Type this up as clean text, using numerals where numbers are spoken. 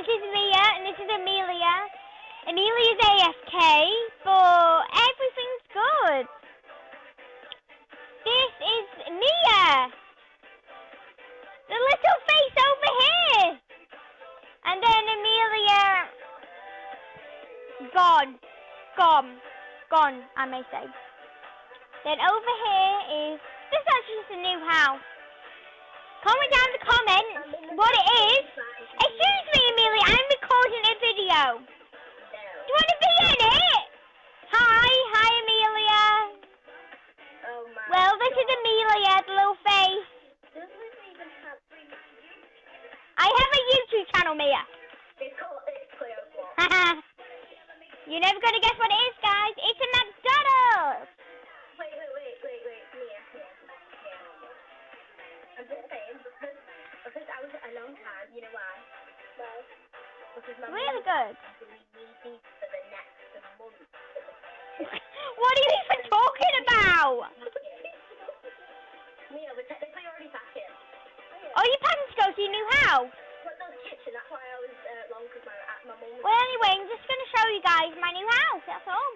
this is Mia, and this is Amelia. Amelia's AFK, but everything's good. This is Mia, the little face over here. And then Amelia, gone, I may say. Then over here is, this is actually just a new house. Comment down in the comments what it is. Excuse me, Amelia, I'm recording a video. Do you want to be in it? Hi, Amelia. Oh my Well, this is Amelia, the little face. I have a YouTube channel, Mia. It's Cleo Blox. You're never going to guess what it is, guys. It's a McDonald's. Wait, Mia. I'm just saying, because I was a long time, you know why? Well, because my Really mum good. really need these for the next month. What are you even talking about? Mia, we're technically already packing. Oh, you're planning to go to your new house? But no kitchen, that's why I was long, because my mum was... Well, anyway, I'm just going to show you guys my new house, that's all.